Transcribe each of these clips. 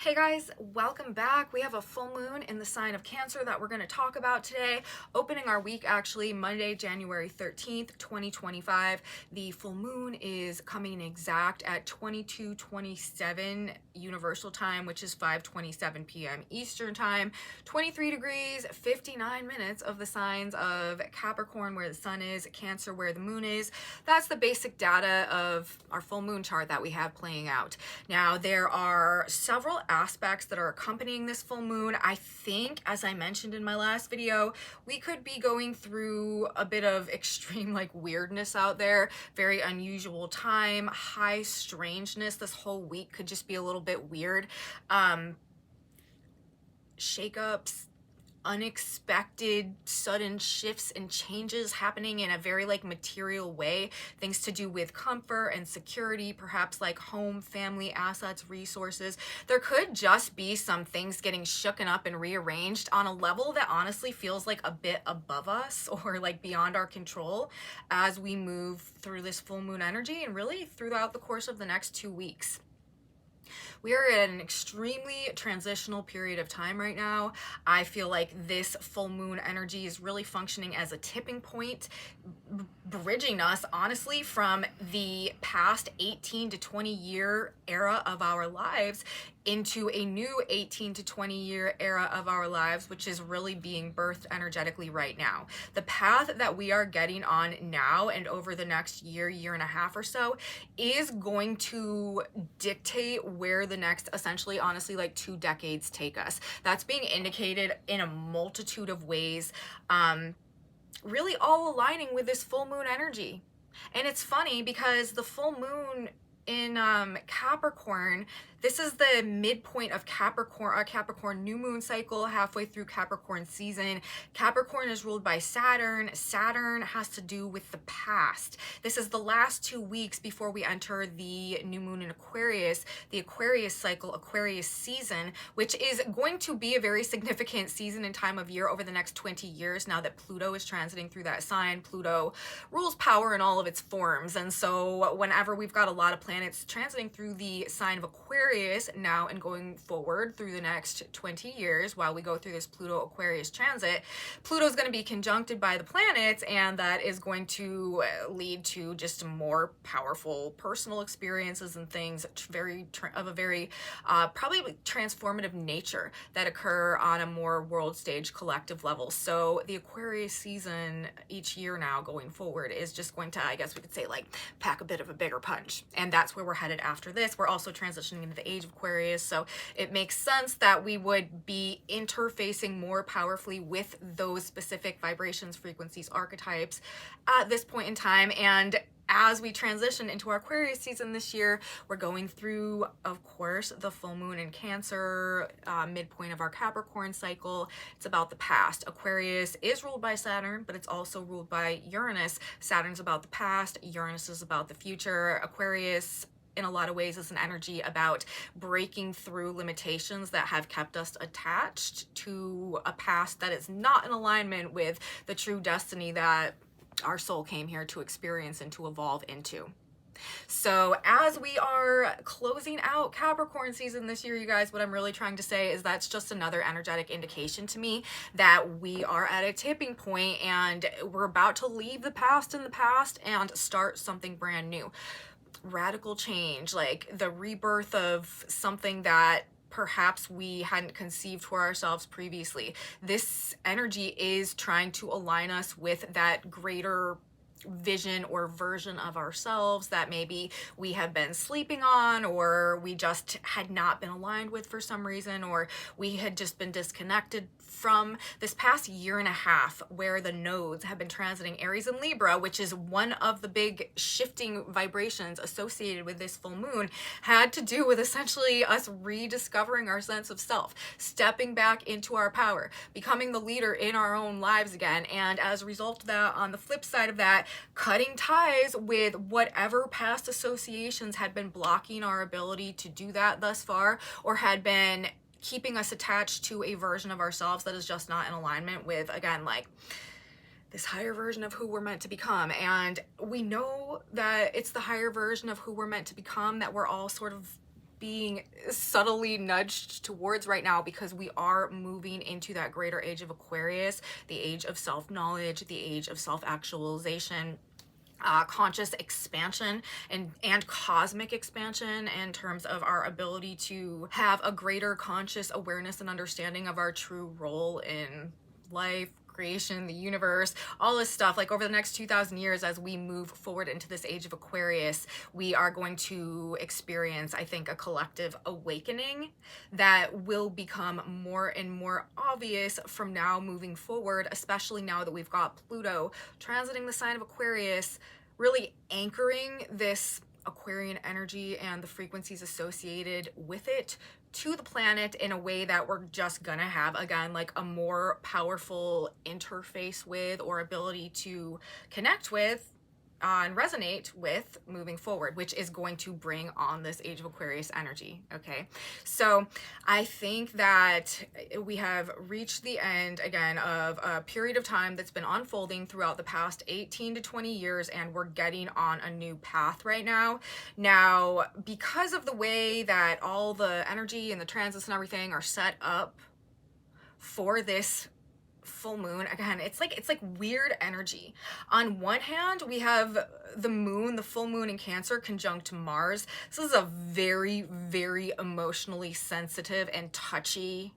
Hey guys, welcome back. We have a full moon in the sign of Cancer that we're going to talk about today, opening our week actually Monday, January 13th, 2025. The full moon is coming exact at 22:27 Universal Time, which is 5:27 p.m. Eastern Time, 23 degrees, 59 minutes of the signs of Capricorn where the sun is, Cancer where the moon is. That's the basic data of our full moon chart that we have playing out. Now, there are several aspects that are accompanying this full moon. I think, as I mentioned in my last video, we could be going through a bit of extreme weirdness out there, very unusual time, high strangeness. This whole week could just be a little bit weird. Shakeups, unexpected sudden shifts and changes happening in a very material way, things to do with comfort and security, perhaps home, family, assets, resources. There could just be some things getting shooken up and rearranged on a level that honestly feels a bit above us or beyond our control as we move through this full moon energy and really throughout the course of the next 2 weeks. We are at an extremely transitional period of time right now. I feel like this full moon energy is really functioning as a tipping point, bridging us honestly from the past 18 to 20 year era of our lives into a new 18 to 20 year era of our lives, which is really being birthed energetically right now. The path that we are getting on now and over the next year and a half or so is going to dictate where the next essentially honestly 2 decades take us. That's being indicated in a multitude of ways, really all aligning with this full moon energy. And it's funny because the full moon in Capricorn, this is the midpoint of Capricorn new moon cycle, halfway through Capricorn season. Capricorn is ruled by Saturn. Saturn has to do with the past. This is the last 2 weeks before we enter the new moon in Aquarius, the Aquarius cycle, Aquarius season, which is going to be a very significant season and time of year over the next 20 years now that Pluto is transiting through that sign. Pluto rules power in all of its forms. And so whenever we've got a lot of planets transiting through the sign of Aquarius now and going forward through the next 20 years while we go through this Pluto Aquarius transit, Pluto is going to be conjuncted by the planets, and that is going to lead to just more powerful personal experiences and things of a very probably transformative nature that occur on a more world stage collective level. So the Aquarius season each year now going forward is just going to, I guess we could say, pack a bit of a bigger punch, and that's where we're headed after this. We're also transitioning into the age of Aquarius, so it makes sense that we would be interfacing more powerfully with those specific vibrations, frequencies, archetypes at this point in time. And as we transition into our Aquarius season this year, we're going through, of course, the full moon in Cancer, midpoint of our Capricorn cycle. It's about the past. Aquarius is ruled by Saturn, but it's also ruled by Uranus. Saturn's about the past, Uranus is about the future. Aquarius, in a lot of ways, is an energy about breaking through limitations that have kept us attached to a past that is not in alignment with the true destiny that our soul came here to experience and to evolve into. So as we are closing out Capricorn season this year, you guys, what I'm really trying to say is that's just another energetic indication to me that we are at a tipping point and we're about to leave the past in the past and start something brand new. Radical change, the rebirth of something that perhaps we hadn't conceived for ourselves previously. This energy is trying to align us with that greater vision or version of ourselves that maybe we have been sleeping on, or we just had not been aligned with for some reason, or we had just been disconnected from. This past year and a half where the nodes have been transiting Aries and Libra, which is one of the big shifting vibrations associated with this full moon, had to do with essentially us rediscovering our sense of self, stepping back into our power, becoming the leader in our own lives again. And as a result of that, on the flip side of that, cutting ties with whatever past associations had been blocking our ability to do that thus far, or had been keeping us attached to a version of ourselves that is just not in alignment with, again, this higher version of who we're meant to become. And we know that it's the higher version of who we're meant to become that we're all sort of being subtly nudged towards right now, because we are moving into that greater age of Aquarius, the age of self-knowledge, the age of self-actualization, conscious expansion and cosmic expansion in terms of our ability to have a greater conscious awareness and understanding of our true role in life, creation, the universe, all this stuff. Like over the next 2,000 years, as we move forward into this age of Aquarius, we are going to experience, I think, a collective awakening that will become more and more obvious from now moving forward, especially now that we've got Pluto transiting the sign of Aquarius, really anchoring this Aquarian energy and the frequencies associated with it to the planet in a way that we're just gonna have, again, like a more powerful interface with, or ability to connect with and resonate with moving forward, which is going to bring on this age of Aquarius energy. Okay, so I think that we have reached the end again of a period of time that's been unfolding throughout the past 18 to 20 years, and we're getting on a new path right now. Now, because of the way that all the energy and the transits and everything are set up for this full moon, again, it's like weird energy. On one hand, we have the moon, the full moon in Cancer, conjunct Mars. This is a very, very emotionally sensitive and touchy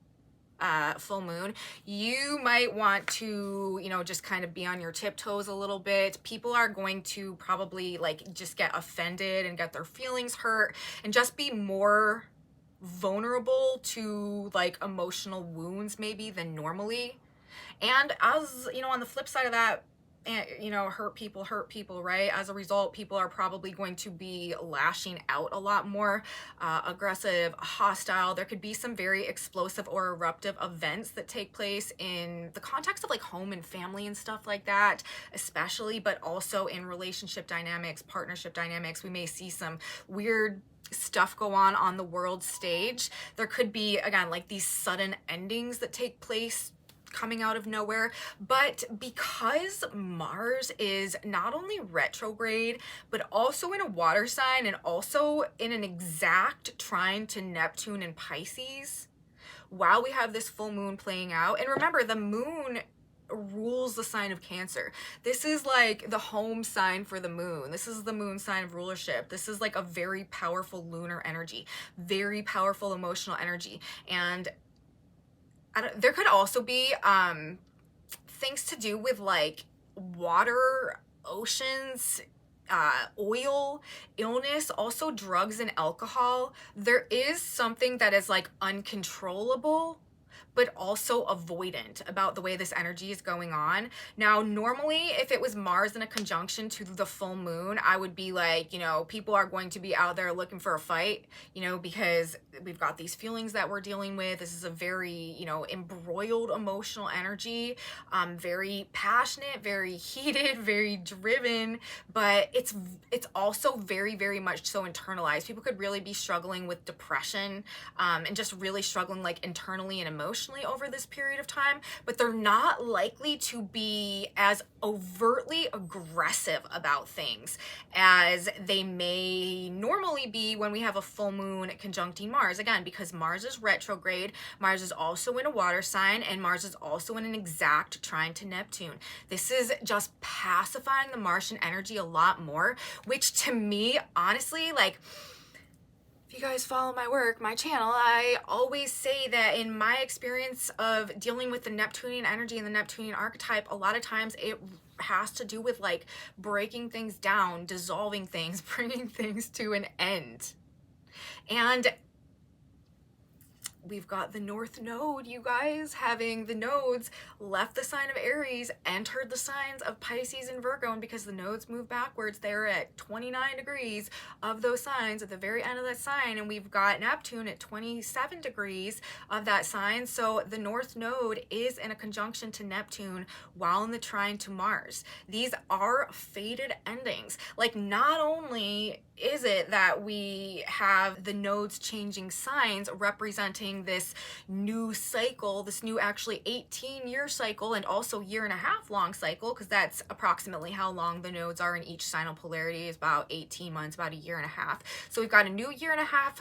full moon. You might want to, you know, just kind of be on your tiptoes a little bit. People are going to probably like just get offended and get their feelings hurt and just be more vulnerable to like emotional wounds maybe than normally. And as you know, on the flip side of that, you know, hurt people, right? As a result, people are probably going to be lashing out a lot more, aggressive, hostile. There could be some very explosive or eruptive events that take place in the context of like home and family and stuff like that, especially, but also in relationship dynamics, partnership dynamics. We may see some weird stuff go on the world stage. There could be, again, like these sudden endings that take place coming out of nowhere. But because Mars is not only retrograde, but also in a water sign and also in an exact trine to Neptune and Pisces, while we have this full moon playing out. And remember, the moon rules the sign of Cancer. This is like the home sign for the moon. This is the moon sign of rulership. This is like a very powerful lunar energy, very powerful emotional energy. And there could also be things to do with like water, oceans, oil, illness, also drugs and alcohol. There is something that is like uncontrollable, but also avoidant about the way this energy is going on. Now, normally, if it was Mars in a conjunction to the full moon, I would be like, you know, people are going to be out there looking for a fight, you know, because we've got these feelings that we're dealing with. This is a very, you know, embroiled emotional energy, very passionate, very heated, very driven, but it's also very, very much so internalized. People could really be struggling with depression, and just really struggling like internally and emotionally over this period of time, but they're not likely to be as overtly aggressive about things as they may normally be when we have a full moon conjuncting Mars. Again, because Mars is retrograde, Mars is also in a water sign, and Mars is also in an exact trine to Neptune. This is just pacifying the Martian energy a lot more, which to me, honestly, like, you guys follow my work, my channel, I always say that in my experience of dealing with the Neptunian energy and the Neptunian archetype, a lot of times it has to do with like breaking things down, dissolving things, bringing things to an end. And we've got the North Node, you guys, having the nodes left the sign of Aries, entered the signs of Pisces and Virgo, and because the nodes move backwards, they're at 29 degrees of those signs at the very end of that sign, and we've got Neptune at 27 degrees of that sign. So the North Node is in a conjunction to Neptune while in the trine to Mars. These are fated endings. Like, not only is it that we have the nodes changing signs representing this new cycle, this new actually 18-year cycle, and also year-and-a-half long cycle, because that's approximately how long the nodes are in each signal polarity, is about 18 months, about a year and a half. So we've got a new year-and-a-half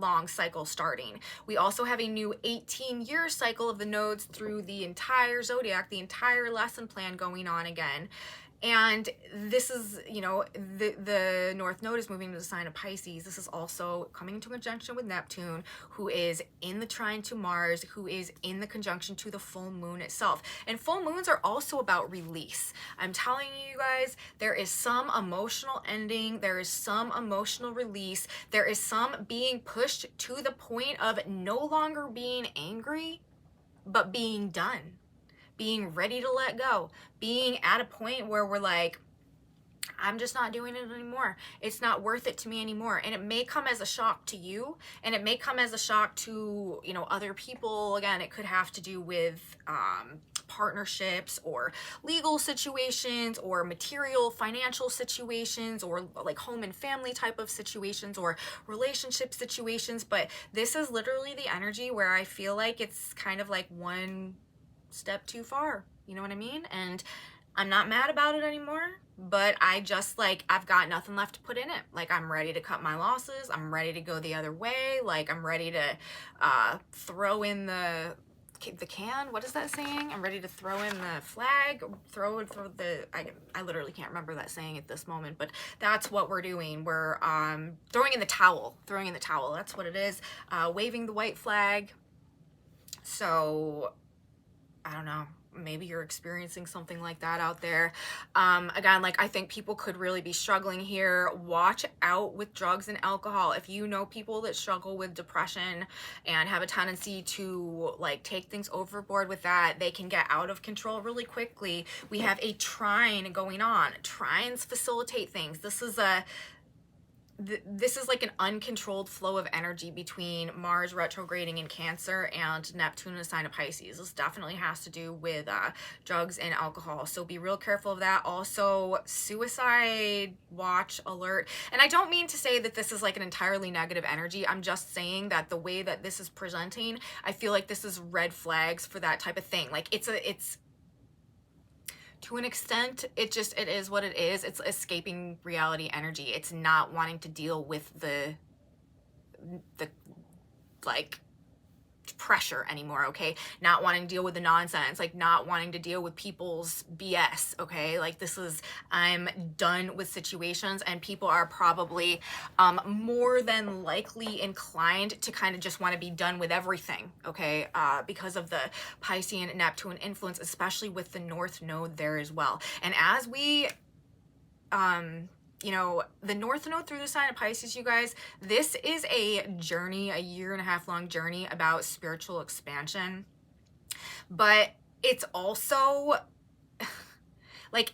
long cycle starting. We also have a new 18-year cycle of the nodes through the entire zodiac, the entire lesson plan going on again. And this is, you know, the North Node is moving to the sign of Pisces. This is also coming into conjunction with Neptune, who is in the trine to Mars, who is in the conjunction to the full moon itself. And full moons are also about release. I'm telling you guys, there is some emotional ending, there is some emotional release, there is some being pushed to the point of no longer being angry, but being done. Being ready to let go, being at a point where we're like, I'm just not doing it anymore. It's not worth it to me anymore. And it may come as a shock to you, and it may come as a shock to, you know, other people. Again, it could have to do with partnerships or legal situations or material financial situations or like home and family type of situations or relationship situations. But this is literally the energy where I feel like it's kind of like one step too far, you know what I mean? And I'm not mad about it anymore, but I just like, I've got nothing left to put in it. Like, I'm ready to cut my losses. I'm ready to go the other way. Like, I'm ready to throw in the can. What is that saying? I'm ready to throw in the flag, throw the, I literally can't remember that saying at this moment, but that's what we're doing. We're throwing in the towel. That's what it is. Waving the white flag. So I don't know, maybe you're experiencing something like that out there. Again, like, I think people could really be struggling here. Watch out with drugs and alcohol. If you know people that struggle with depression and have a tendency to like take things overboard with that, they can get out of control really quickly. We have a trine going on. Trines facilitate things. This is like an uncontrolled flow of energy between Mars retrograding in Cancer and Neptune in the sign of Pisces. This definitely has to do with drugs and alcohol. So be real careful of that. Also, suicide watch alert. And I don't mean to say that this is like an entirely negative energy. I'm just saying that the way that this is presenting, I feel like this is red flags for that type of thing. Like, it's to an extent, it is what it is. It's escaping reality energy. It's not wanting to deal with the like pressure anymore, okay? Not wanting to deal with the nonsense, like not wanting to deal with people's BS, okay? Like, this is, I'm done with situations, and people are probably more than likely inclined to kind of just want to be done with everything, okay? Because of the Piscean Neptune influence, especially with the North Node there as well. And as we you know, the North Node through the sign of Pisces, you guys, this is a journey, a 1.5 year long journey about spiritual expansion. But it's also like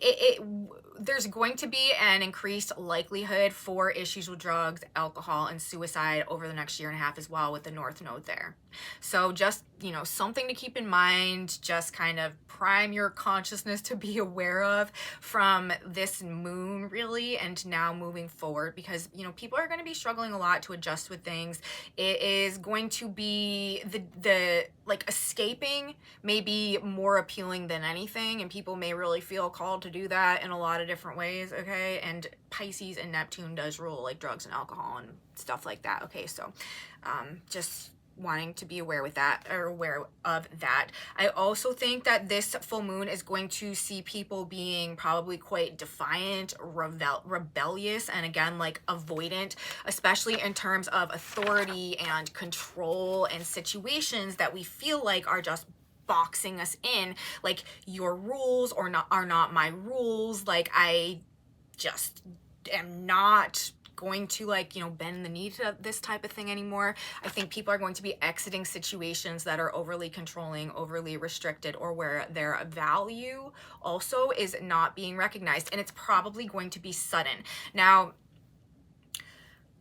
there's going to be an increased likelihood for issues with drugs, alcohol, and suicide over the next 1.5 years as well with the North Node there. So just, you know, something to keep in mind, just kind of prime your consciousness to be aware of from this moon really and now moving forward, because, you know, people are going to be struggling a lot to adjust with things. It is going to be the like escaping may be more appealing than anything, and people may really feel called to do that in a lot of different ways, okay? And Pisces and Neptune does rule like drugs and alcohol and stuff like that, okay? So just wanting to be aware with that, or aware of that. I also think that this full moon is going to see people being probably quite defiant, rebellious, and again, like avoidant, especially in terms of authority and control and situations that we feel like are just boxing us in, like your rules are not my rules. Like, I just am not going to, like, you know, bend the knee to this type of thing anymore. I think people are going to be exiting situations that are overly controlling, overly restricted, or where their value also is not being recognized, and it's probably going to be sudden. Now,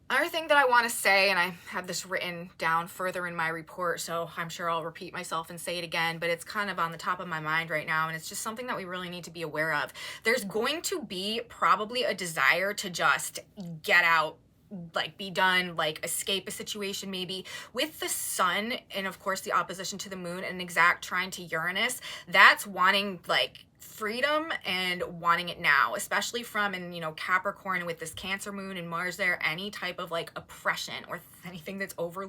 another thing that I want to say, and I have this written down further in my report, so I'm sure I'll repeat myself and say it again, but it's kind of on the top of my mind right now, and it's just something that we really need to be aware of. There's going to be probably a desire to just get out like be done, like escape a situation maybe. With the sun and of course the opposition to the moon and exact trine to Uranus, that's wanting like freedom and wanting it now, especially from, and you know, Capricorn with this Cancer moon and Mars there, any type of like oppression or anything that's over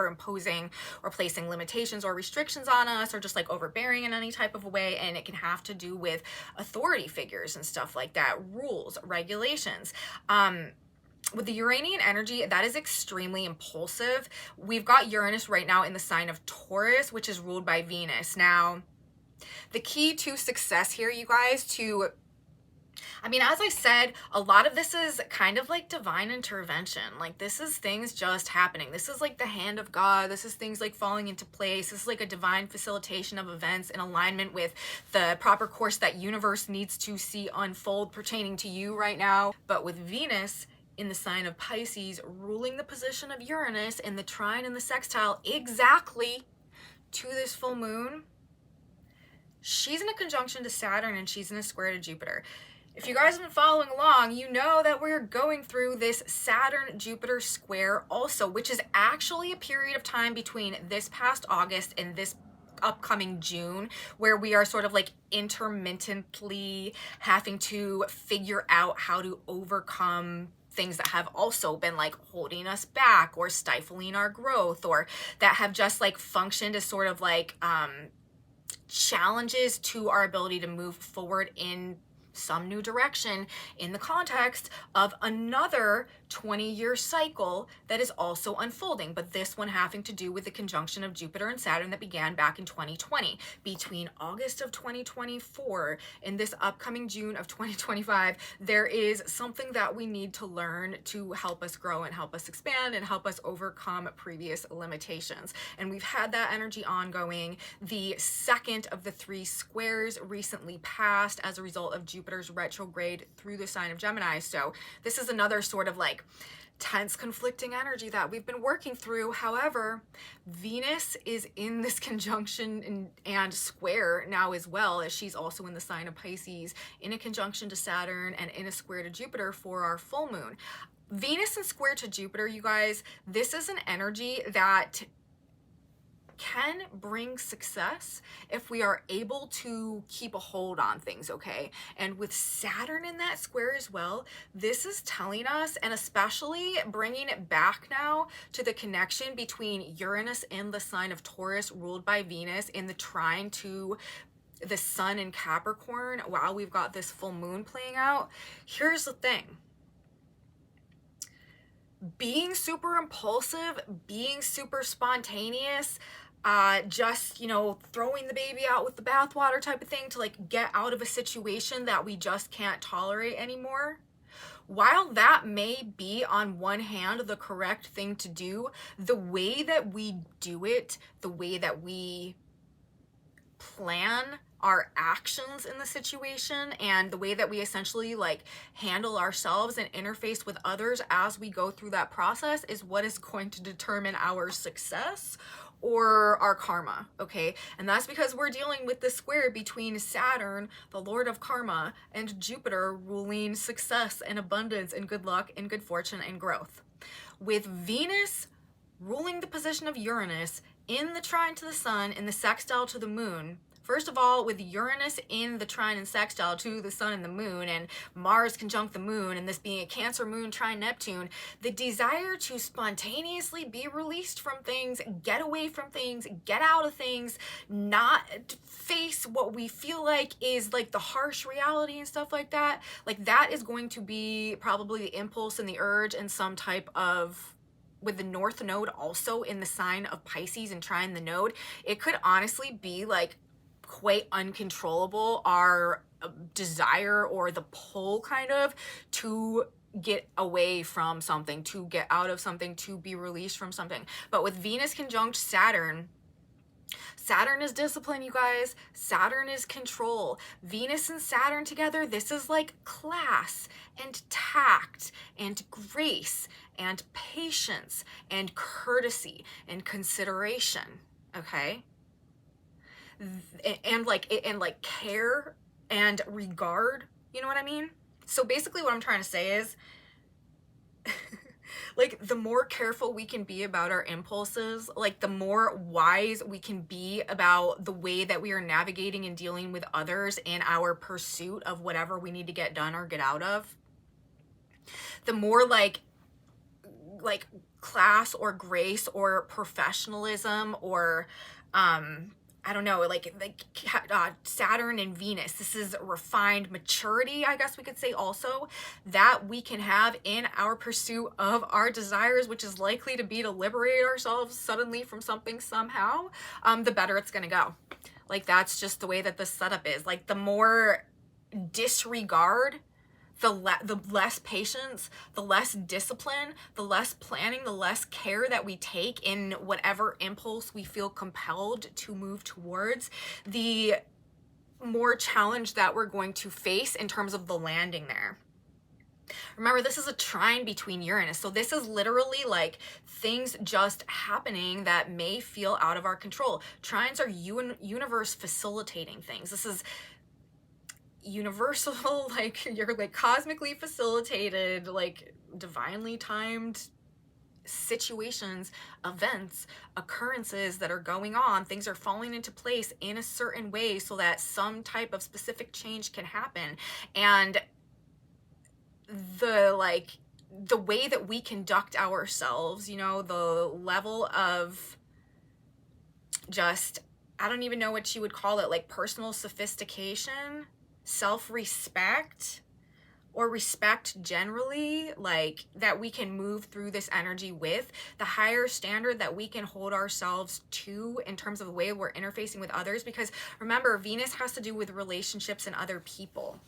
imposing or placing limitations or restrictions on us, or just like overbearing in any type of a way. And it can have to do with authority figures and stuff like that, rules, regulations. With the Uranian energy, that is extremely impulsive. We've got Uranus right now in the sign of Taurus, which is ruled by Venus. Now, the key to success here, you guys, I mean, as I said, a lot of this is kind of like divine intervention. Like, this is things just happening. This is like the hand of God. This is things like falling into place. This is like a divine facilitation of events in alignment with the proper course that universe needs to see unfold pertaining to you right now. But with Venus in the sign of Pisces, ruling the position of Uranus in the trine and the sextile exactly to this full moon, she's in a conjunction to Saturn and she's in a square to Jupiter. If you guys have been following along, you know that we're going through this Saturn-Jupiter square also, which is actually a period of time between this past August and this upcoming June, where we are sort of like intermittently having to figure out how to overcome things that have also been like holding us back or stifling our growth, or that have just like functioned as sort of like challenges to our ability to move forward in some new direction in the context of another 20-year cycle that is also unfolding, but this one having to do with the conjunction of Jupiter and Saturn that began back in 2020. Between August of 2024 and this upcoming June of 2025, there is something that we need to learn to help us grow and help us expand and help us overcome previous limitations. And we've had that energy ongoing. The second of the 3 squares recently passed as a result of Jupiter's retrograde through the sign of Gemini. So this is another sort of like tense, conflicting energy that we've been working through. However, Venus is in this conjunction and square now as well, as she's also in the sign of Pisces, in a conjunction to Saturn and in a square to Jupiter for our full moon. Venus and square to Jupiter, you guys, this is an energy that can bring success if we are able to keep a hold on things, okay? And with Saturn in that square as well, this is telling us, and especially bringing it back now to the connection between Uranus in the sign of Taurus ruled by Venus in the trine to the sun in Capricorn while we've got this full moon playing out. Here's the thing. Being super impulsive, being super spontaneous, just, you know, throwing the baby out with the bathwater type of thing to like get out of a situation that we just can't tolerate anymore. While that may be on one hand the correct thing to do, the way that we do it, the way that we plan our actions in the situation, and the way that we essentially like handle ourselves and interface with others as we go through that process is what is going to determine our success or our karma, okay? And that's because we're dealing with the square between Saturn, the lord of karma, and Jupiter ruling success and abundance and good luck and good fortune and growth. With Venus ruling the position of Uranus in the trine to the sun and the sextile to the moon, first of all, with Uranus in the trine and sextile to the sun and the moon, and Mars conjunct the moon, and this being a Cancer moon trine Neptune, the desire to spontaneously be released from things, get away from things, get out of things, not face what we feel like is like the harsh reality and stuff like that is going to be probably the impulse and the urge and some type of, with the North Node also in the sign of Pisces and trine the node, it could honestly be like quite uncontrollable, our desire or the pull kind of to get away from something, to get out of something, to be released from something. But with Venus conjunct Saturn, Saturn is discipline, you guys. Saturn is control. Venus and Saturn together, this is like class and tact and grace and patience and courtesy and consideration, okay? And like care and regard, you know what I mean? So basically what I'm trying to say is like the more careful we can be about our impulses, like the more wise we can be about the way that we are navigating and dealing with others in our pursuit of whatever we need to get done or get out of, the more like class or grace or professionalism or I don't know, like Saturn and Venus. This is refined maturity, I guess we could say also, that we can have in our pursuit of our desires, which is likely to be to liberate ourselves suddenly from something somehow, the better it's going to go. Like, that's just the way that the setup is. Like, the more disregard, the less patience, the less discipline, the less planning, the less care that we take in whatever impulse we feel compelled to move towards, the more challenge that we're going to face in terms of the landing there. Remember, this is a trine between Uranus. So this is literally like things just happening that may feel out of our control. Trines are universe facilitating things. This is universal, like you're like cosmically facilitated, like divinely timed situations, events, occurrences that are going on. Things are falling into place in a certain way so that some type of specific change can happen. And the way that we conduct ourselves, you know, the level of just, I don't even know what you would call it, like personal sophistication, self-respect, or respect generally, like that we can move through this energy with, the higher standard that we can hold ourselves to in terms of the way we're interfacing with others. Because remember, Venus has to do with relationships and other people.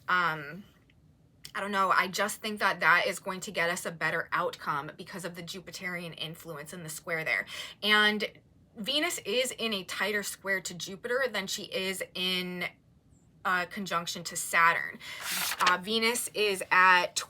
I don't know, I just think that that is going to get us a better outcome because of the Jupiterian influence in the square there. And Venus is in a tighter square to Jupiter than she is in conjunction to Saturn. Venus is at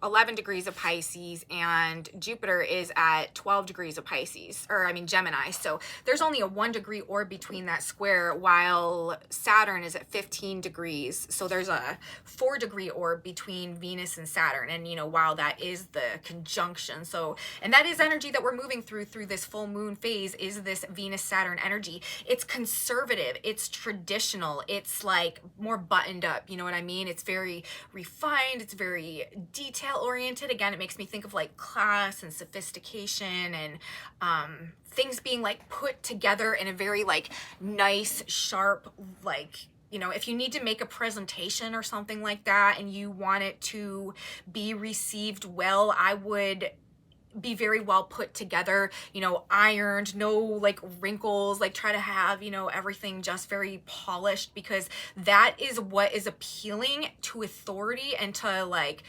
11 degrees of Pisces and Jupiter is at 12 degrees of Pisces, or I mean Gemini. So there's only a 1 degree orb between that square, while Saturn is at 15 degrees. So there's a 4 degree orb between Venus and Saturn. And you know, while that is the conjunction, so, and that is energy that we're moving through this full moon phase, is this Venus Saturn energy. It's conservative, it's traditional, it's like more buttoned up, you know what I mean? It's very refined, it's very detailed oriented. Again, it makes me think of like class and sophistication and things being like put together in a very like nice, sharp, like, you know, if you need to make a presentation or something like that and you want it to be received well, I would be very well put together, you know, ironed, no like wrinkles, like try to have, you know, everything just very polished, because that is what is appealing to authority and to like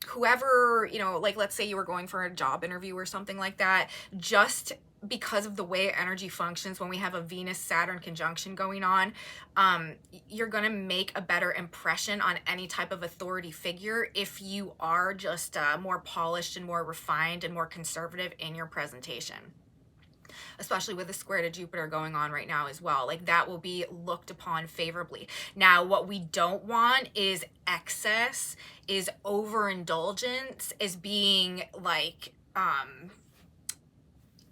whoever, you know, like let's say you were going for a job interview or something like that, just because of the way energy functions when we have a Venus Saturn conjunction going on, you're going to make a better impression on any type of authority figure if you are just more polished and more refined and more conservative in your presentation. Especially with the square to Jupiter going on right now as well. Like that will be looked upon favorably. Now, what we don't want is excess, is overindulgence, is being like,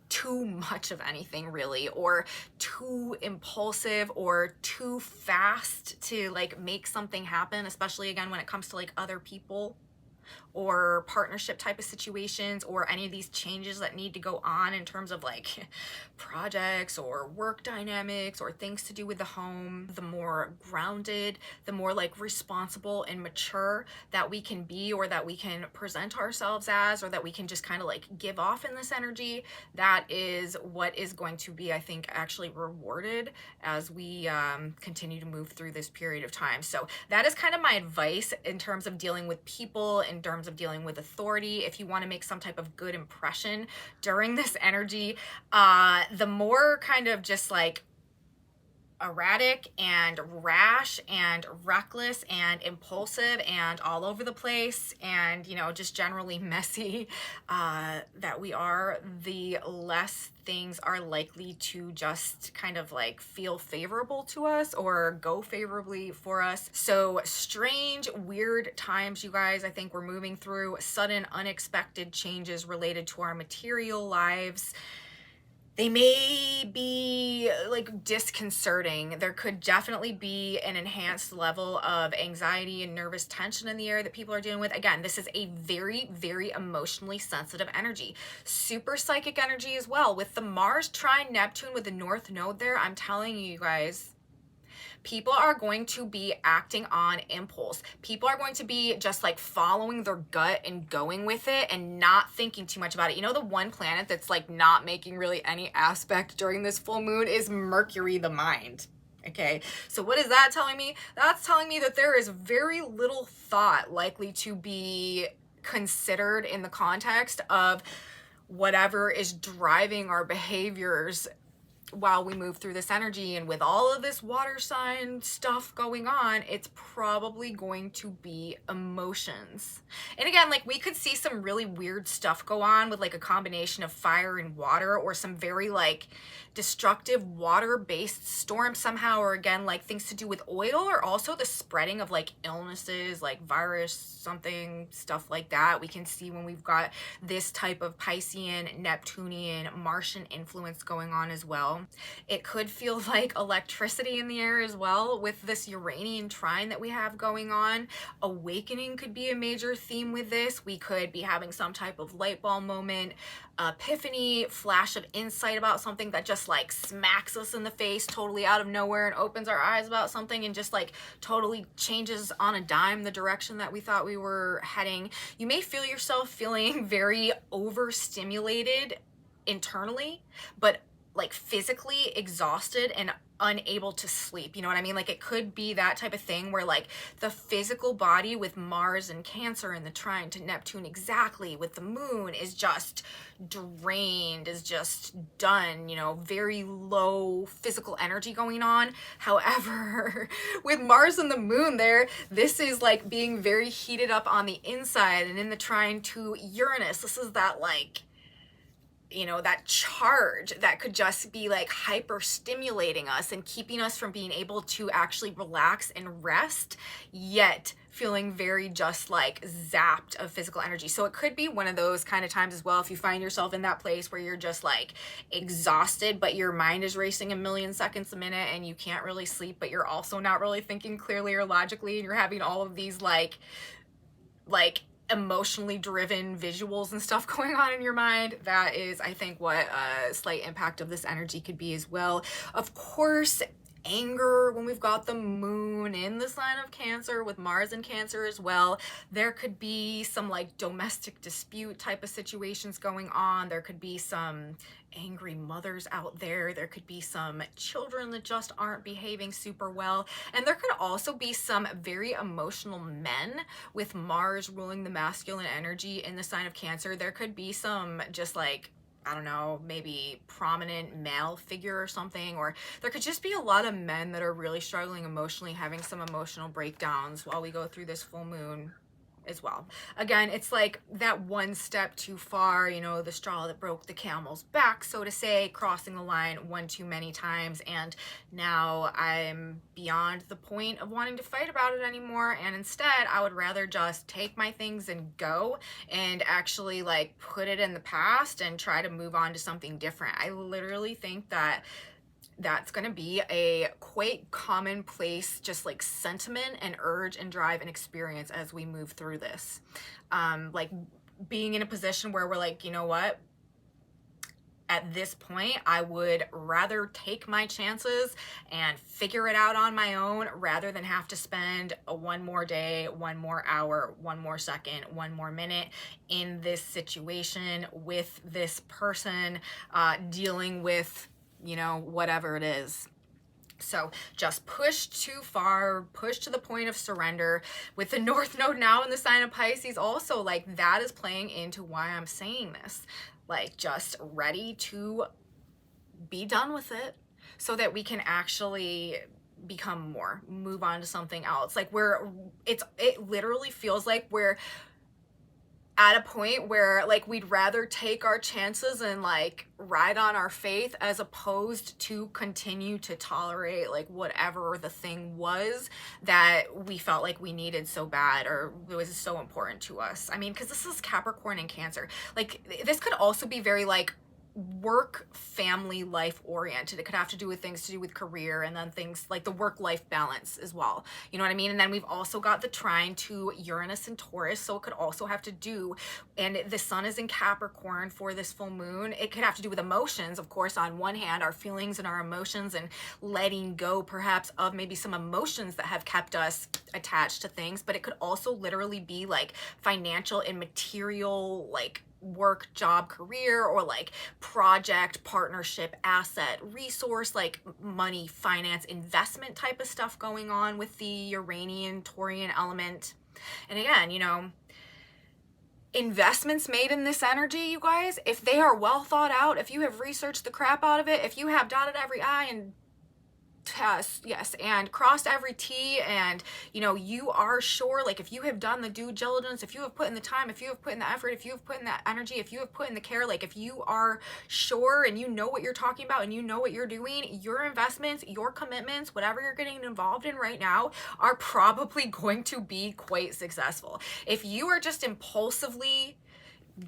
too much of anything really, or too impulsive or too fast to like make something happen, especially again when it comes to like other people or partnership type of situations, or any of these changes that need to go on in terms of like projects or work dynamics or things to do with the home. The more grounded, the more like responsible and mature that we can be, or that we can present ourselves as, or that we can just kind of like give off in this energy, that is what is going to be, I think, actually rewarded as we continue to move through this period of time. So that is kind of my advice in terms of dealing with people, in terms of dealing with authority. If you want to make some type of good impression during this energy, the more kind of just like erratic and rash and reckless and impulsive and all over the place and, you know, just generally messy that we are, the less things are likely to just kind of like feel favorable to us or go favorably for us. So strange, weird times, you guys. I think we're moving through sudden, unexpected changes related to our material lives. They may be like disconcerting. There could definitely be an enhanced level of anxiety and nervous tension in the air that people are dealing with. Again, this is a very, very emotionally sensitive energy. Super psychic energy as well. With the Mars trine Neptune with the North Node there, I'm telling you guys, people are going to be acting on impulse. People are going to be just like following their gut and going with it and not thinking too much about it. You know, the one planet that's like not making really any aspect during this full moon is Mercury, the mind. Okay, so what is that telling me? That's telling me that there is very little thought likely to be considered in the context of whatever is driving our behaviors while we move through this energy. And with all of this water sign stuff going on, it's probably going to be emotions. And again, like we could see some really weird stuff go on with like a combination of fire and water, or some very like destructive water-based storm somehow, or again like things to do with oil, or also the spreading of like illnesses like virus something, stuff like that. We can see when we've got this type of Piscean, Neptunian, Martian influence going on as well. It could feel like electricity in the air as well with this Uranian trine that we have going on. Awakening could be a major theme with this. We could be having some type of light bulb moment, epiphany, flash of insight about something that just like smacks us in the face totally out of nowhere and opens our eyes about something and just like totally changes on a dime the direction that we thought we were heading. You may feel yourself feeling very overstimulated internally, but like physically exhausted and unable to sleep. You know what I mean? Like it could be that type of thing where like the physical body with Mars and Cancer and the trine to Neptune exactly with the moon is just drained, is just done, you know, very low physical energy going on. However, with Mars and the moon there, this is like being very heated up on the inside. And in the trine to Uranus, this is that like, you know, that charge that could just be like hyper stimulating us and keeping us from being able to actually relax and rest, yet feeling very just like zapped of physical energy. So it could be one of those kind of times as well, if you find yourself in that place where you're just like exhausted, but your mind is racing a million seconds a minute and you can't really sleep, but you're also not really thinking clearly or logically, and you're having all of these like emotionally driven visuals and stuff going on in your mind. That is, I think, what a slight impact of this energy could be as well. Of course, anger when we've got the moon in the sign of Cancer with Mars in Cancer as well. There could be some like domestic dispute type of situations going on. There could be some angry mothers out there. There could be some children that just aren't behaving super well. And there could also be some very emotional men with Mars ruling the masculine energy in the sign of Cancer. There could be some just like, I don't know, maybe prominent male figure or something, or there could just be a lot of men that are really struggling emotionally, having some emotional breakdowns while we go through this full moon as well. Again, it's like that one step too far, you know, the straw that broke the camel's back, so to say, crossing the line one too many times, and now I'm beyond the point of wanting to fight about it anymore, and instead I would rather just take my things and go and actually like put it in the past and try to move on to something different. I literally think that that's going to be a quite commonplace just like sentiment and urge and drive and experience as we move through this. Like being in a position where we're like, you know what, at this point I would rather take my chances and figure it out on my own rather than have to spend one more day, one more hour, one more second, one more minute in this situation with this person, dealing with, you know, whatever it is. So just push too far, push to the point of surrender. With the North Node now in the sign of Pisces also, like that is playing into why I'm saying this. Like just ready to be done with it. so that we can actually become more, move on to something else. Like it literally feels like we're at a point where like we'd rather take our chances and like ride on our faith as opposed to continue to tolerate like whatever the thing was that we felt like we needed so bad or it was so important to us. I mean, because this is Capricorn and Cancer. Like this could also be very like work, family, life oriented. It could have to do with things to do with career and then things like the work-life balance as well. You know what I mean? And then we've also got the trine to Uranus and Taurus. So it could also have to do, and the sun is in Capricorn for this full moon. It could have to do with emotions, of course, on one hand, our feelings and our emotions and letting go perhaps of maybe some emotions that have kept us attached to things. But it could also literally be like financial and material, like work, job, career, or like project, partnership, asset, resource, like money, finance, investment type of stuff going on with the Uranian, Taurian element. And again, you know, investments made in this energy, you guys, if they are well thought out, if you have researched the crap out of it, if you have dotted every I and and crossed every T, and you know, you are sure, like if you have done the due diligence, if you have put in the time, if you have put in the effort, if you have put in the energy, if you have put in the care, like if you are sure and you know what you're talking about and you know what you're doing, your investments, your commitments, whatever you're getting involved in right now are probably going to be quite successful. If you are just impulsively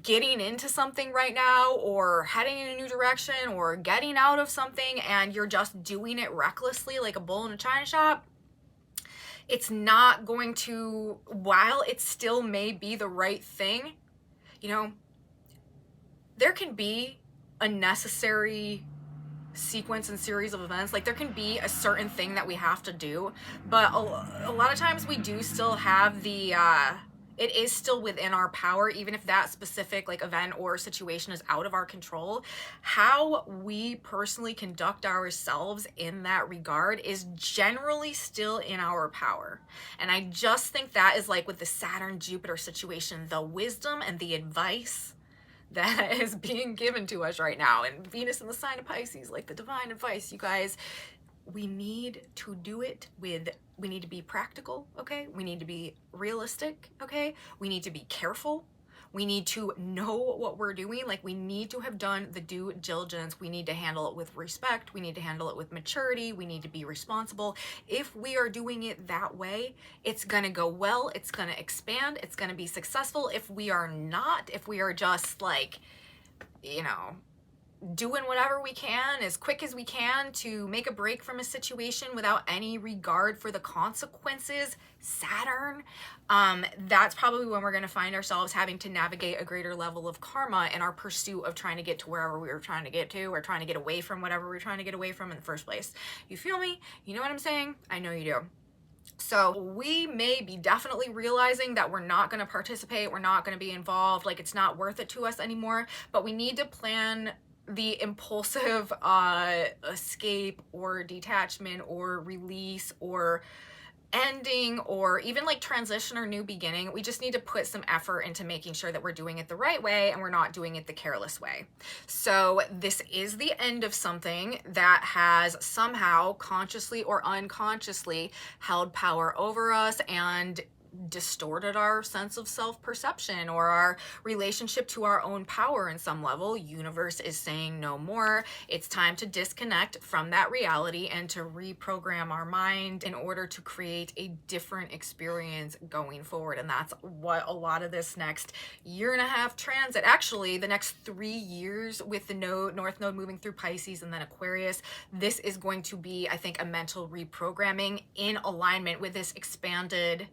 getting into something right now or heading in a new direction or getting out of something and you're just doing it recklessly like a bull in a china shop, it's not going to, while it still may be the right thing, you know, there can be a necessary sequence and series of events. Like there can be a certain thing that we have to do, but a lot of times we do still have the it is still within our power, even if that specific like event or situation is out of our control. How we personally conduct ourselves in that regard is generally still in our power. And I just think that is like with the Saturn-Jupiter situation, the wisdom and the advice that is being given to us right now. And Venus in the sign of Pisces, like the divine advice, you guys, we need to do it with, we need to be practical, okay? We need to be realistic, okay? We need to be careful. We need to know what we're doing. Like we need to have done the due diligence. We need to handle it with respect. We need to handle it with maturity. We need to be responsible. If we are doing it that way, it's gonna go well. It's gonna expand. It's gonna be successful. If we are not, if we are just like, you know, doing whatever we can as quick as we can to make a break from a situation without any regard for the consequences, Saturn, that's probably when we're going to find ourselves having to navigate a greater level of karma in our pursuit of trying to get to wherever we were trying to get to, or trying to get away from whatever we were trying to get away from in the first place. You feel me? You know what I'm saying? I know you do. So we may be definitely realizing that we're not going to participate, we're not going to be involved, like it's not worth it to us anymore, but we need to plan the impulsive escape or detachment or release or ending or even like transition or new beginning. We just need to put some effort into making sure that we're doing it the right way and we're not doing it the careless way. So this is the end of something that has somehow consciously or unconsciously held power over us and distorted our sense of self-perception or our relationship to our own power in some level. Universe is saying no more. It's time to disconnect from that reality and to reprogram our mind in order to create a different experience going forward. And that's what a lot of this next year and a half transit, actually the next 3 years with the North Node moving through Pisces and then Aquarius, this is going to be, I think, a mental reprogramming in alignment with this expanded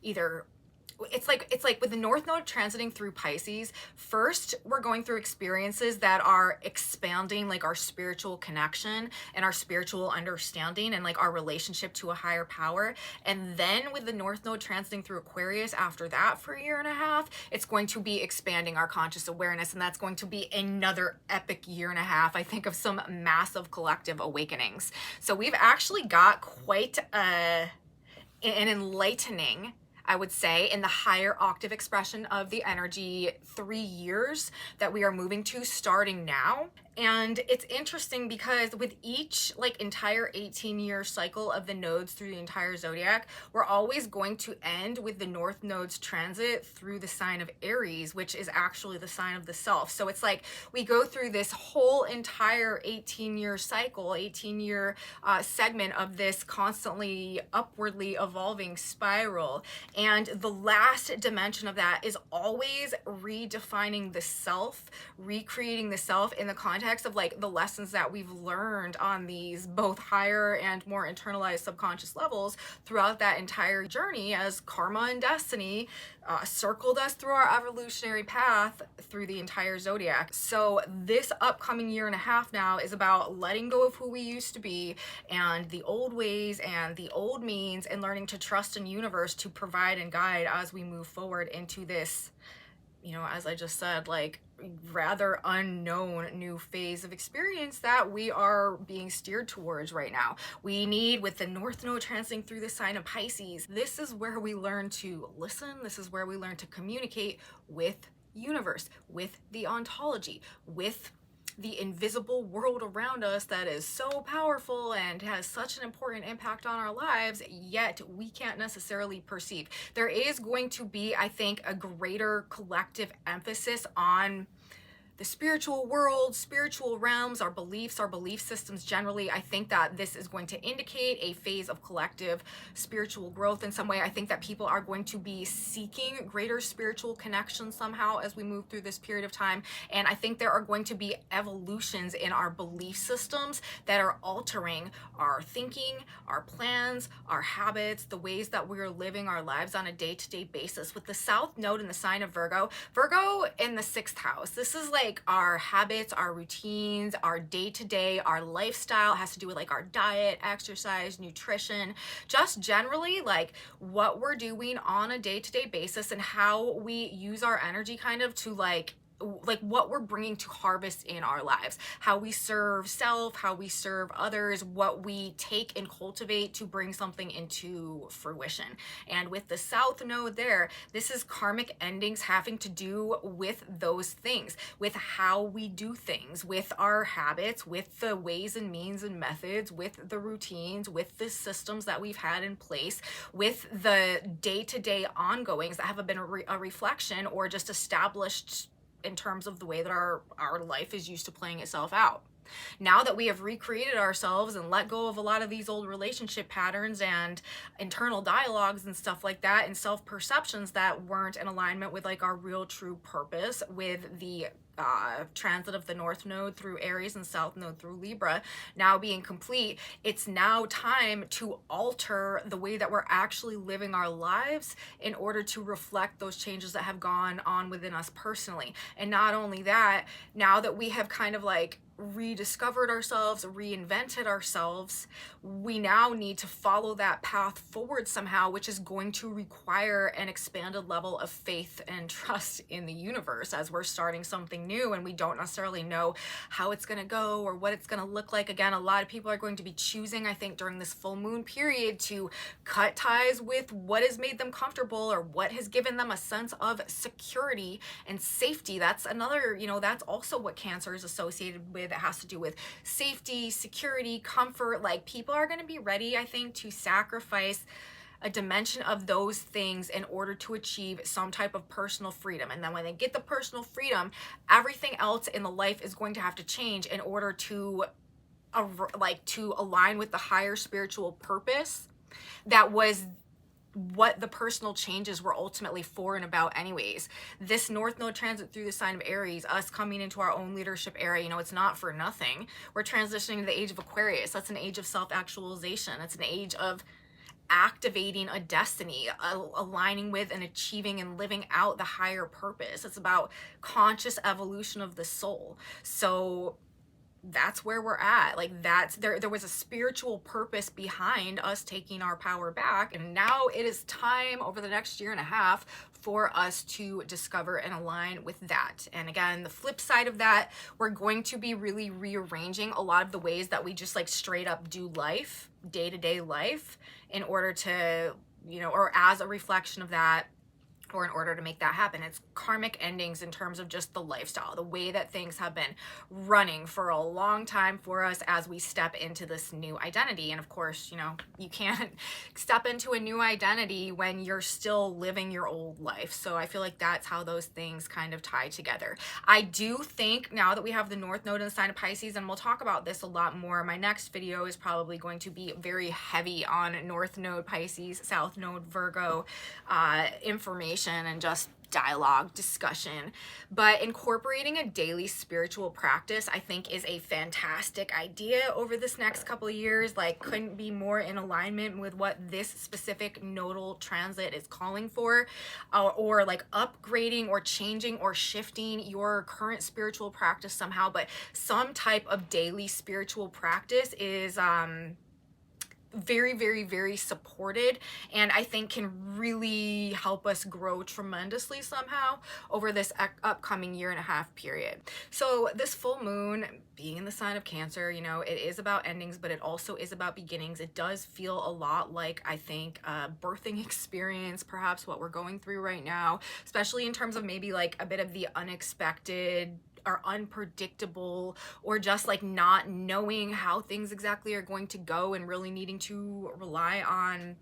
it's like with the North Node transiting through Pisces, first we're going through experiences that are expanding like our spiritual connection and our spiritual understanding and like our relationship to a higher power. And then with the North Node transiting through Aquarius after that for a year and a half, it's going to be expanding our conscious awareness, and that's going to be another epic year and a half, I think, of some massive collective awakenings. So we've actually got quite an enlightening, I would say, in the higher octave expression of the energy 3 years that we are moving to starting now. And it's interesting because with each like entire 18-year cycle of the nodes through the entire zodiac, we're always going to end with the North Node's transit through the sign of Aries, which is actually the sign of the self. So it's like we go through this whole entire 18-year cycle, 18-year segment of this constantly upwardly evolving spiral. And the last dimension of that is always redefining the self, recreating the self in the context of like the lessons that we've learned on these both higher and more internalized subconscious levels throughout that entire journey as karma and destiny circled us through our evolutionary path through the entire zodiac. So this upcoming year and a half now is about letting go of who we used to be and the old ways and the old means, and learning to trust in universe to provide and guide as we move forward into this, you know, as I just said, like rather unknown new phase of experience that we are being steered towards right now. We need, with the North Node transiting through the sign of Pisces, this is where we learn to listen. This is where we learn to communicate with universe, with the ontology, with the invisible world around us that is so powerful and has such an important impact on our lives, yet we can't necessarily perceive. There is going to be, I think, a greater collective emphasis on the spiritual world, spiritual realms, our beliefs, our belief systems generally. I think that this is going to indicate a phase of collective spiritual growth in some way. I think that people are going to be seeking greater spiritual connection somehow as we move through this period of time. And I think there are going to be evolutions in our belief systems that are altering our thinking, our plans, our habits, the ways that we're living our lives on a day-to-day basis. With the South Node in the sign of Virgo, Virgo in the 6th house, this is like our habits, our routines, our day-to-day, our lifestyle. It has to do with like our diet, exercise, nutrition, just generally like what we're doing on a day-to-day basis and how we use our energy kind of to like what we're bringing to harvest in our lives, how we serve self, how we serve others, what we take and cultivate to bring something into fruition. And with the South Node there, this is karmic endings having to do with those things, with how we do things, with our habits, with the ways and means and methods, with the routines, with the systems that we've had in place, with the day-to-day ongoings that have been a reflection or just established in terms of the way that our life is used to playing itself out. Now that we have recreated ourselves and let go of a lot of these old relationship patterns and internal dialogues and stuff like that, and self-perceptions that weren't in alignment with like our real true purpose, with the transit of the North Node through Aries and South Node through Libra now being complete, it's now time to alter the way that we're actually living our lives in order to reflect those changes that have gone on within us personally. And not only that, now that we have kind of like rediscovered ourselves, reinvented ourselves, we now need to follow that path forward somehow, which is going to require an expanded level of faith and trust in the universe as we're starting something new and we don't necessarily know how it's going to go or what it's going to look like. Again, a lot of people are going to be choosing, I think, during this full moon period to cut ties with what has made them comfortable or what has given them a sense of security and safety. That's another, you know, that's also what Cancer is associated with. It has to do with safety, security, comfort. Like, people are going to be ready, I think, to sacrifice a dimension of those things in order to achieve some type of personal freedom. And then when they get the personal freedom, everything else in the life is going to have to change in order to align with the higher spiritual purpose that was what the personal changes were ultimately for and about anyways. This North Node transit through the sign of Aries, us coming into our own leadership era, you know, it's not for nothing. We're transitioning to the age of Aquarius. That's an age of self-actualization. It's an age of activating a destiny, aligning with and achieving and living out the higher purpose. It's about conscious evolution of the soul. So that's where we're at. Like, that's there was a spiritual purpose behind us taking our power back, and now it is time over the next year and a half for us to discover and align with that. And again, the flip side of that, we're going to be really rearranging a lot of the ways that we just like straight up do life, day-to-day life, in order to, you know, or as a reflection of that, or in order to make that happen. It's karmic endings in terms of just the lifestyle, the way that things have been running for a long time for us as we step into this new identity. And of course, you know, you can't step into a new identity when you're still living your old life. So I feel like that's how those things kind of tie together. I do think now that we have the North Node in the sign of Pisces, and we'll talk about this a lot more, my next video is probably going to be very heavy on North Node Pisces, South Node Virgo information and just dialogue, discussion. But incorporating a daily spiritual practice, I think, is a fantastic idea over this next couple of years. Like, couldn't be more in alignment with what this specific nodal transit is calling for, or like upgrading or changing or shifting your current spiritual practice somehow. But some type of daily spiritual practice is very, very, very supported, and I think can really help us grow tremendously somehow over this upcoming 1.5 year period. So this full moon being in the sign of Cancer, you know, it is about endings, but it also is about beginnings. It does feel a lot like, I think, a birthing experience, perhaps what we're going through right now, especially in terms of maybe like a bit of the unexpected or unpredictable, or just like not knowing how things exactly are going to go and really needing to rely on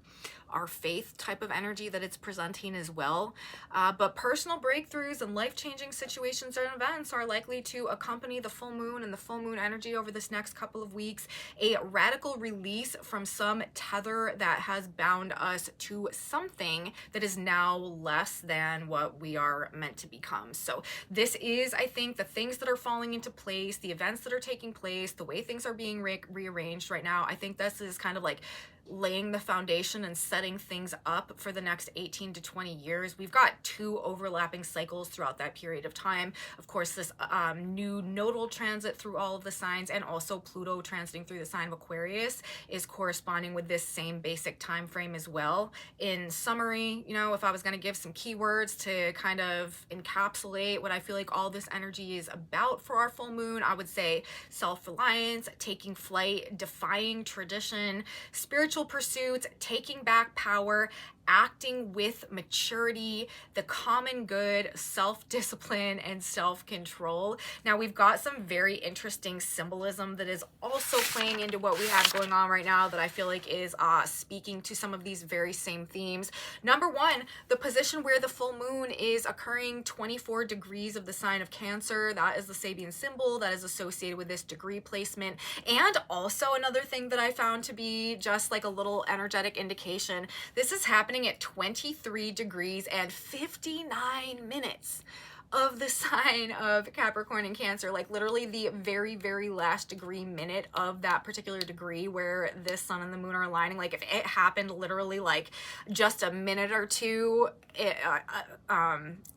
our faith type of energy that it's presenting as well. But personal breakthroughs and life-changing situations and events are likely to accompany the full moon and the full moon energy over this next couple of weeks. A radical release from some tether that has bound us to something that is now less than what we are meant to become. So this is, I think, the things that are falling into place, the events that are taking place, the way things are being rearranged right now. I think this is kind of like laying the foundation and setting things up for the next 18 to 20 years. We've got 2 overlapping cycles throughout that period of time. Of course, this new nodal transit through all of the signs, and also Pluto transiting through the sign of Aquarius is corresponding with this same basic time frame as well. In summary, you know, if I was going to give some keywords to kind of encapsulate what I feel like all this energy is about for our full moon, I would say self-reliance, taking flight, defying tradition, spiritual pursuits, taking back power, acting with maturity, the common good, self-discipline, and self-control. Now, we've got some very interesting symbolism that is also playing into what we have going on right now that I feel like is speaking to some of these very same themes. Number one, the position where the full moon is occurring 24 degrees of the sign of Cancer. That is the Sabian symbol that is associated with this degree placement. And also another thing that I found to be just like a little energetic indication, this is happening at 23 degrees and 59 minutes of the sign of Capricorn and Cancer, like literally the very, very last degree minute of that particular degree where this sun and the moon are aligning. Like if it happened literally like just a minute or two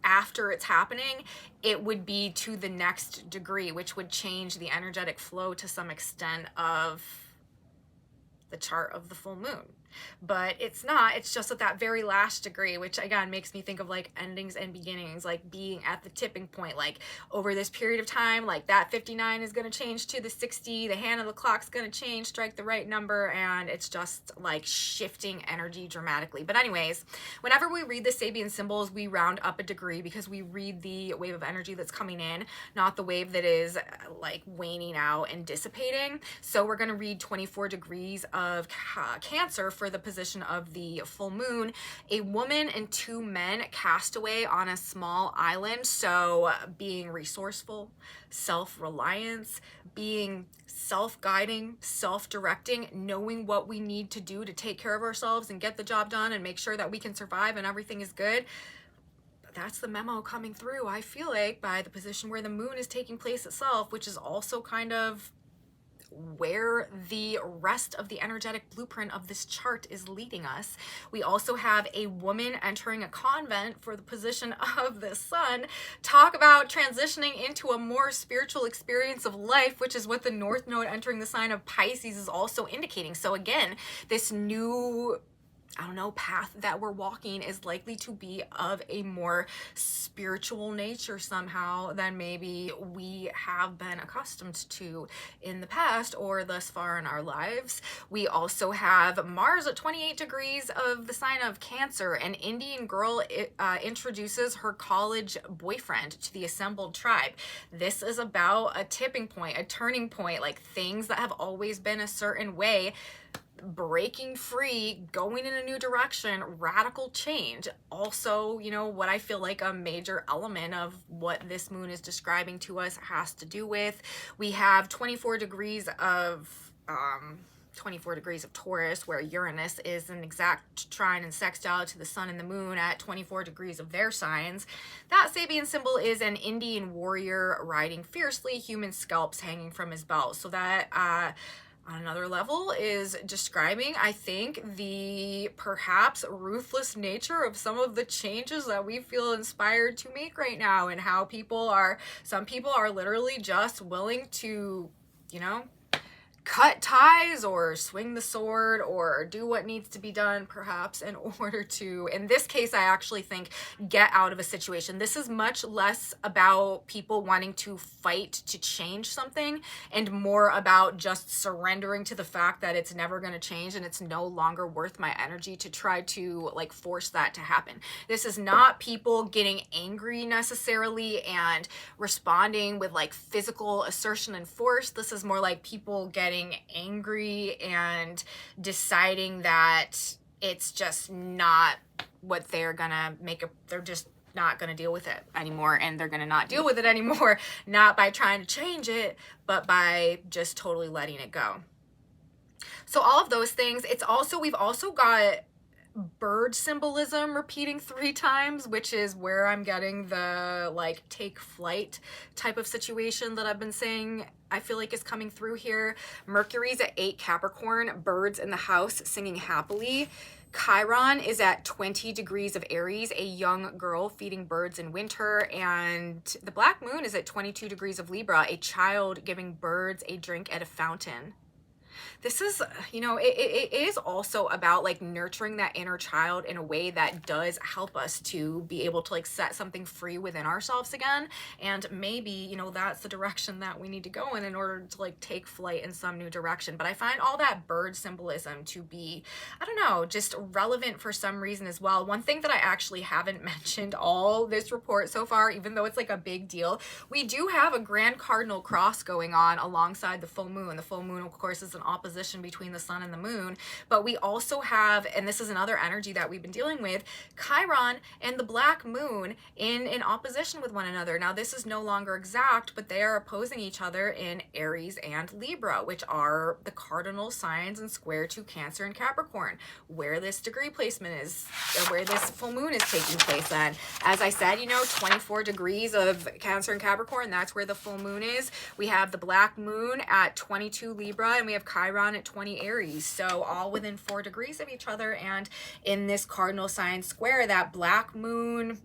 after it's happening, it would be to the next degree, which would change the energetic flow to some extent of the chart of the full moon. But it's not, it's just at that very last degree, which again makes me think of like endings and beginnings, like being at the tipping point, like over this period of time, like that 59 is going to change to the 60, the hand of the clock's going to change, strike the right number, and it's just like shifting energy dramatically. But anyways, whenever we read the Sabian symbols, we round up a degree because we read the wave of energy that's coming in, not the wave that is like waning out and dissipating. So we're going to read 24 degrees of Cancer for the position of the full moon. A woman and 2 men cast away on a small island. So being resourceful, self-reliance, being self-guiding, self-directing, knowing what we need to do to take care of ourselves and get the job done and make sure that we can survive and everything is good. That's the memo coming through, I feel like, by the position where the moon is taking place itself, which is also kind of where the rest of the energetic blueprint of this chart is leading us. We also have a woman entering a convent for the position of the sun. Talk about transitioning into a more spiritual experience of life, which is what the North Node entering the sign of Pisces is also indicating. So again, this new I don't know, path that we're walking is likely to be of a more spiritual nature somehow than maybe we have been accustomed to in the past or thus far in our lives. We also have Mars at 28 degrees of the sign of Cancer. An Indian girl introduces her college boyfriend to the assembled tribe. This is about a tipping point, a turning point, like things that have always been a certain way, breaking free, going in a new direction, radical change. Also, you know, what I feel like a major element of what this moon is describing to us has to do with, we have 24 degrees of Taurus, where Uranus is an exact trine and sextile to the sun and the moon at 24 degrees of their signs. That Sabian symbol is an Indian warrior riding fiercely, human scalps hanging from his belt. So that on another level is describing, I think, the perhaps ruthless nature of some of the changes that we feel inspired to make right now, and how some people are literally just willing to, you know, cut ties or swing the sword or do what needs to be done perhaps in order to, in this case, I actually think, get out of a situation. This is much less about people wanting to fight to change something and more about just surrendering to the fact that it's never going to change and it's no longer worth my energy to try to like force that to happen. This is not people getting angry necessarily and responding with like physical assertion and force. This is more like people getting angry and deciding that it's just not what they're just not gonna deal with it anymore, and they're gonna not deal with it anymore, not by trying to change it, but by just totally letting it go. So all of those things. We've also got bird symbolism repeating 3 times, which is where I'm getting the like take flight type of situation that I've been saying I feel like is coming through here. Mercury's at 8 Capricorn, birds in the house singing happily. Chiron is at 20 degrees of Aries, a young girl feeding birds in winter. And the black moon is at 22 degrees of Libra, a child giving birds a drink at a fountain. This is, you know, it is also about like nurturing that inner child in a way that does help us to be able to like set something free within ourselves again. And maybe, you know, that's the direction that we need to go in order to like take flight in some new direction. But I find all that bird symbolism to be, I don't know, just relevant for some reason as well. One thing that I actually haven't mentioned all this report so far, even though it's like a big deal, we do have a grand cardinal cross going on alongside the full moon. The full moon, of course, is an opposition between the sun and the moon, but we also have, and this is another energy that we've been dealing with, Chiron and the black moon in opposition with one another. Now this is no longer exact, but they are opposing each other in Aries and Libra, which are the cardinal signs and square to Cancer and Capricorn, where this degree placement is, or where this full moon is taking place at. As I said, you know, 24 degrees of Cancer and Capricorn, that's where the full moon is. We have the black moon at 22 Libra, and we have Chiron at 20 Aries, so all within 4 degrees of each other. And in this cardinal sign square, that black moon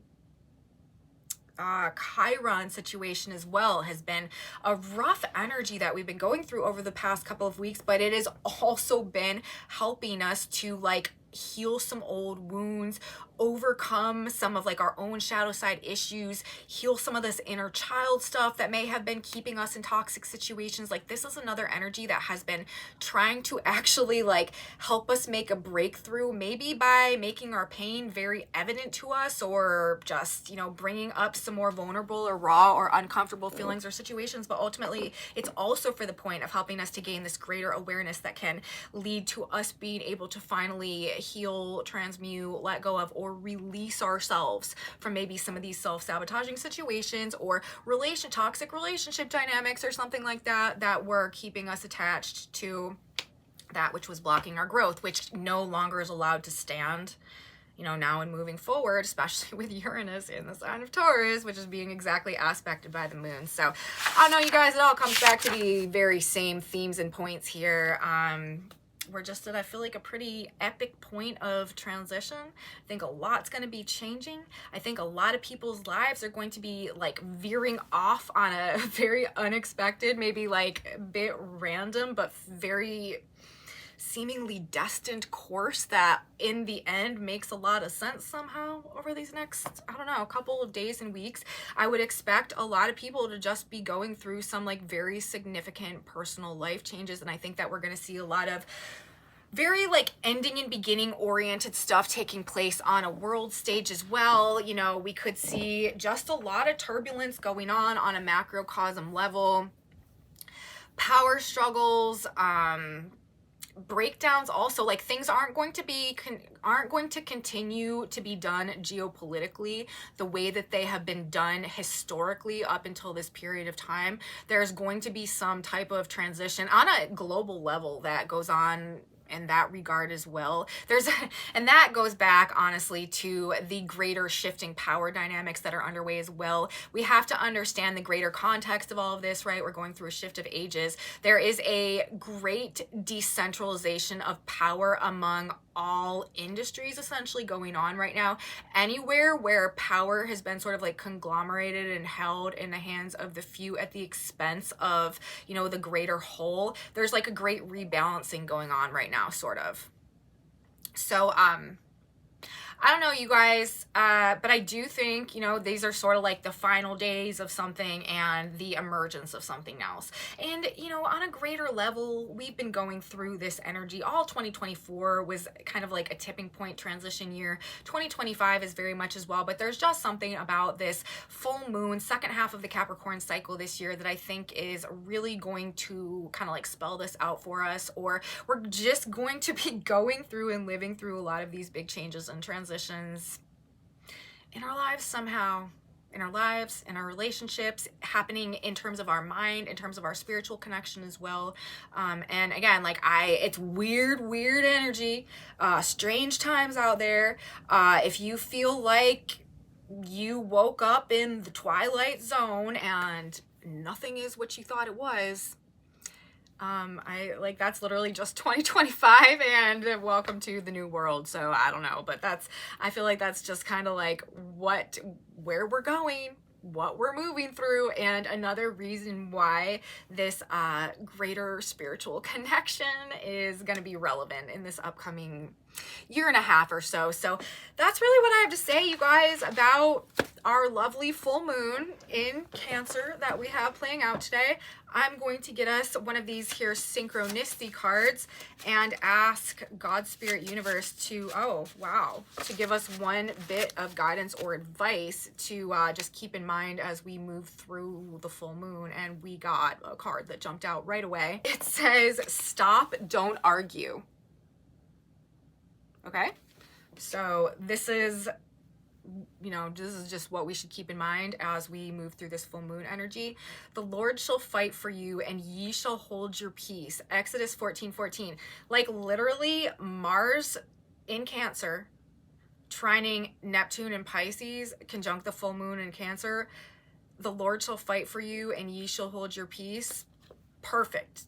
Chiron situation as well has been a rough energy that we've been going through over the past couple of weeks, but it has also been helping us to like heal some old wounds, overcome some of like our own shadow side issues, heal some of this inner child stuff that may have been keeping us in toxic situations. Like this is another energy that has been trying to actually like help us make a breakthrough, maybe by making our pain very evident to us, or just, you know, bringing up some more vulnerable or raw or uncomfortable feelings or situations. But ultimately it's also for the point of helping us to gain this greater awareness that can lead to us being able to finally heal, transmute, let go of, or release ourselves from maybe some of these self-sabotaging situations or toxic relationship dynamics or something like that that were keeping us attached to that which was blocking our growth, which no longer is allowed to stand, you know, now and moving forward, especially with Uranus in the sign of Taurus, which is being exactly aspected by the moon. So I don't know, you guys, it all comes back to the very same themes and points here. We're just at, I feel like, a pretty epic point of transition. I think a lot's going to be changing. I think a lot of people's lives are going to be like veering off on a very unexpected, maybe like a bit random, but very seemingly destined course that in the end makes a lot of sense somehow over these next, I don't know, couple of days and weeks. I would expect a lot of people to just be going through some like very significant personal life changes, and I think that we're going to see a lot of very like ending and beginning oriented stuff taking place on a world stage as well. You know, we could see just a lot of turbulence going on a macrocosm level, power struggles, breakdowns also. Like things aren't going to continue to be done geopolitically the way that they have been done historically up until this period of time. There's going to be some type of transition on a global level that goes on in that regard as well. And that goes back honestly to the greater shifting power dynamics that are underway as well. We have to understand the greater context of all of this, right? We're going through a shift of ages. There is a great decentralization of power among all industries essentially going on right now. Anywhere where power has been sort of like conglomerated and held in the hands of the few at the expense of, you know, the greater whole, there's like a great rebalancing going on right now, sort of. So I don't know, you guys, but I do think, you know, these are sort of like the final days of something and the emergence of something else. And, you know, on a greater level, we've been going through this energy. All 2024 was kind of like a tipping point transition year. 2025 is very much as well, but there's just something about this full moon, second half of the Capricorn cycle this year that I think is really going to kind of like spell this out for us, or we're just going to be going through and living through a lot of these big changes and transitions in our lives somehow, in our lives, in our relationships, happening in terms of our mind, in terms of our spiritual connection as well. And again, like it's weird energy, strange times out there. If you feel like you woke up in the twilight zone and nothing is what you thought it was, that's literally just 2025 and welcome to the new world. So I don't know, but I feel like that's just kind of like where we're going, what we're moving through, and another reason why this greater spiritual connection is going to be relevant in this upcoming year and a half or so. So that's really what I have to say, you guys, about our lovely full moon in Cancer that we have playing out today. I'm going to get us one of these here synchronicity cards and ask God, Spirit, Universe to give us one bit of guidance or advice to just keep in mind as we move through the full moon. And we got a card that jumped out right away. It says, stop, don't argue. Okay, so this is just what we should keep in mind as we move through this full moon energy. The Lord shall fight for you and ye shall hold your peace. Exodus 14:14. Like literally Mars in Cancer, trining Neptune and Pisces, conjunct the full moon in Cancer. The Lord shall fight for you and ye shall hold your peace. Perfect.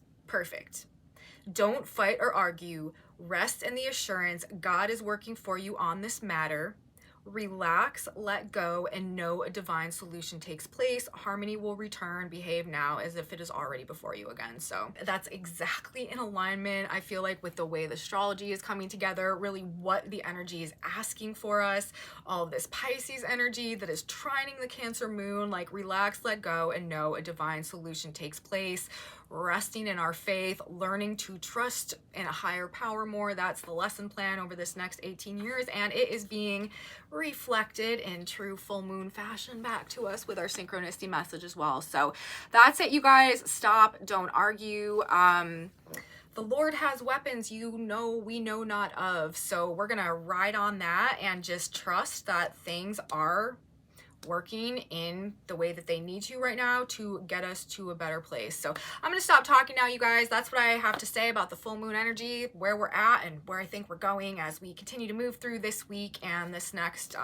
Don't fight or argue. Rest in the assurance God is working for you on this matter. Relax, let go, and know a divine solution takes place. Harmony will return. Behave now as if it is already before you again. So that's exactly in alignment, I feel like, with the way the astrology is coming together, really what the energy is asking for us. All of this Pisces energy that is trining the Cancer moon, like relax, let go, and know a divine solution takes place. Resting in our faith, learning to trust in a higher power more. That's the lesson plan over this next 18 years, and it is being reflected in true full moon fashion back to us with our synchronicity message as well. So that's it, you guys. Stop, don't argue. The Lord has weapons we know not of. So we're gonna ride on that and just trust that things are working in the way that they need to right now to get us to a better place. So I'm going to stop talking now, you guys. That's what I have to say about the full moon energy, where we're at and where I think we're going as we continue to move through this week and this next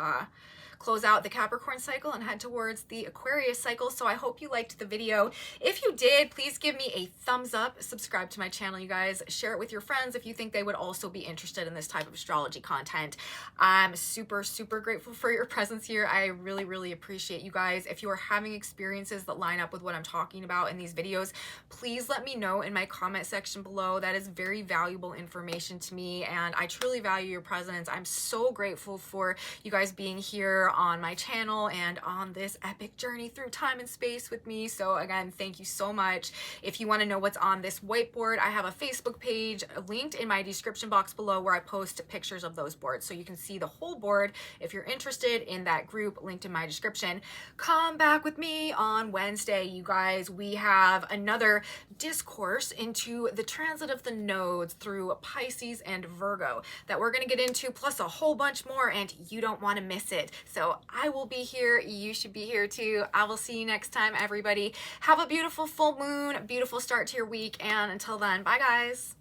close out the Capricorn cycle and head towards the Aquarius cycle. So I hope you liked the video. If you did, please give me a thumbs up, subscribe to my channel, you guys, share it with your friends if you think they would also be interested in this type of astrology content. I'm super, super grateful for your presence here. I really, really appreciate you guys. If you are having experiences that line up with what I'm talking about in these videos, please let me know in my comment section below. That is very valuable information to me, and I truly value your presence. I'm so grateful for you guys being here on my channel and on this epic journey through time and space with me. So again, thank you so much. If you want to know what's on this whiteboard, I have a Facebook page linked in my description box below where I post pictures of those boards, so you can see the whole board if you're interested in that group, linked in my description. Come back with me on Wednesday, you guys. We have another discourse into the transit of the nodes through Pisces and Virgo that we're going to get into, plus a whole bunch more, and you don't want to miss it. So I will be here. You should be here too. I will see you next time, everybody. Have a beautiful full moon, beautiful start to your week, and until then, bye guys.